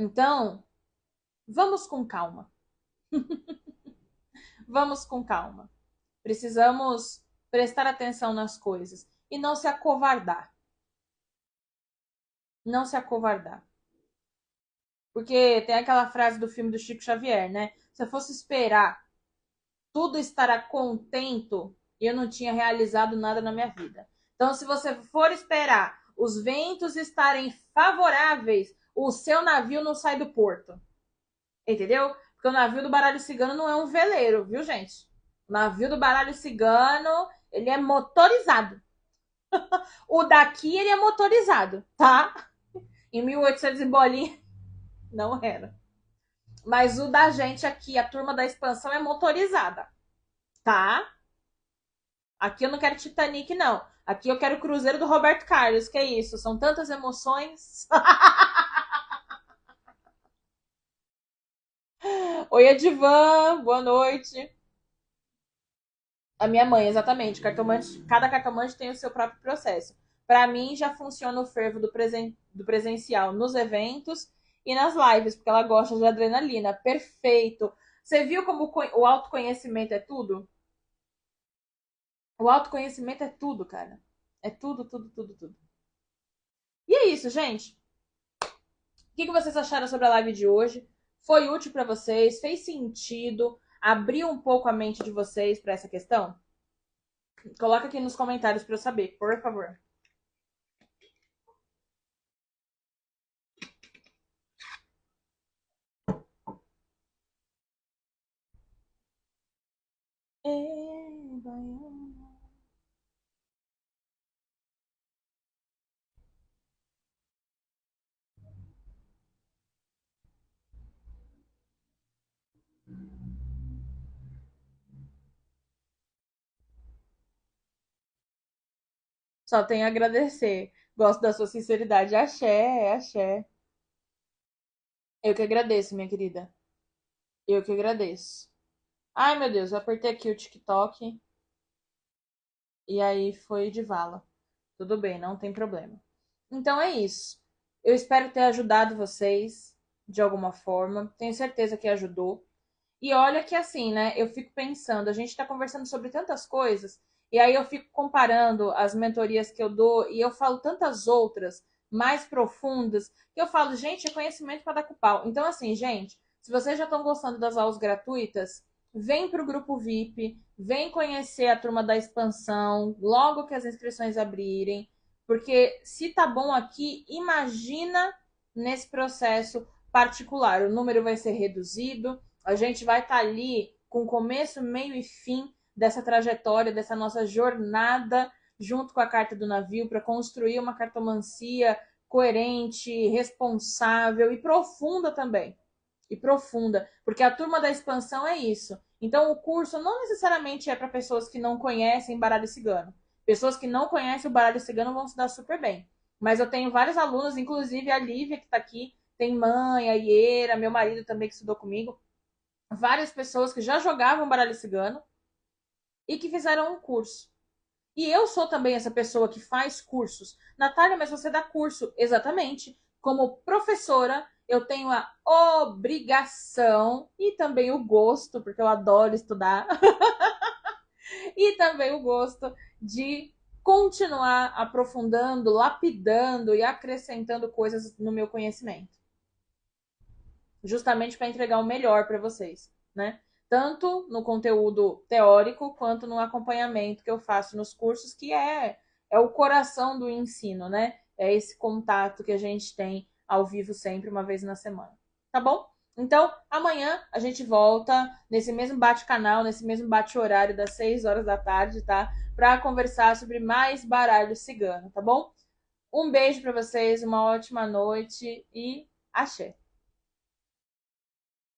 Então, vamos com calma. Vamos com calma. Precisamos prestar atenção nas coisas e não se acovardar. Não se acovardar. Porque tem aquela frase do filme do Chico Xavier, né? Se eu fosse esperar tudo estará contento, eu não tinha realizado nada na minha vida. Então, se você for esperar os ventos estarem favoráveis, o seu navio não sai do porto. Entendeu? Porque o navio do baralho cigano não é um veleiro, viu, gente? O navio do baralho cigano, ele é motorizado. O daqui, ele é motorizado, tá? Em 1800 e bolinha, não era. Mas o da gente aqui, a turma da expansão, é motorizada, tá? Aqui eu não quero Titanic, não. Aqui eu quero o Cruzeiro do Roberto Carlos. Que é isso? São tantas emoções. Oi, Edivan. Boa noite. A minha mãe, exatamente. Cartomante, cada cartomante tem o seu próprio processo. Para mim, já funciona o fervo do presencial nos eventos e nas lives, porque ela gosta de adrenalina. Perfeito. Você viu como o autoconhecimento é tudo? O autoconhecimento é tudo, cara. É tudo, tudo, tudo, tudo. E é isso, gente. O que vocês acharam sobre a live de hoje? Foi útil para vocês? Fez sentido? Abriu um pouco a mente de vocês para essa questão? Coloca aqui nos comentários para eu saber, por favor. Só tenho a agradecer. Gosto da sua sinceridade. Axé, axé. Eu que agradeço, minha querida. Eu que agradeço. Ai, meu Deus, eu apertei aqui o TikTok e aí foi de vala. Tudo bem, não tem problema. Então é isso. Eu espero ter ajudado vocês de alguma forma. Tenho certeza que ajudou. E olha que assim, né? Eu fico pensando, a gente está conversando sobre tantas coisas, e aí eu fico comparando as mentorias que eu dou e eu falo tantas outras mais profundas, que eu falo, gente, é conhecimento para dar com pau. Então, assim, gente, se vocês já estão gostando das aulas gratuitas, vem para o grupo VIP, vem conhecer a turma da expansão, logo que as inscrições abrirem, porque se tá bom aqui, imagina nesse processo particular. O número vai ser reduzido, a gente vai estar ali com começo, meio e fim dessa trajetória, dessa nossa jornada junto com a carta do navio para construir uma cartomancia coerente, responsável e profunda também. E profunda, porque a turma da expansão é isso. Então o curso não necessariamente é para pessoas que não conhecem baralho cigano. Pessoas que não conhecem o baralho cigano vão se dar super bem. Mas eu tenho vários alunos, inclusive a Lívia que está aqui, tem mãe, a Iera, meu marido também que estudou comigo, várias pessoas que já jogavam baralho cigano e que fizeram um curso. E eu sou também essa pessoa que faz cursos. Natália, mas você dá curso. Exatamente. Como professora, eu tenho a obrigação e também o gosto, porque eu adoro estudar, e também o gosto de continuar aprofundando, lapidando e acrescentando coisas no meu conhecimento. Justamente para entregar o melhor para vocês, né? Tanto no conteúdo teórico quanto no acompanhamento que eu faço nos cursos, que é o coração do ensino, né? É esse contato que a gente tem ao vivo sempre, uma vez na semana. Tá bom? Então, amanhã a gente volta nesse mesmo bate-canal, nesse mesmo bate-horário das 6 horas da tarde, tá? Para conversar sobre mais baralho cigano, tá bom? Um beijo para vocês, uma ótima noite e axé!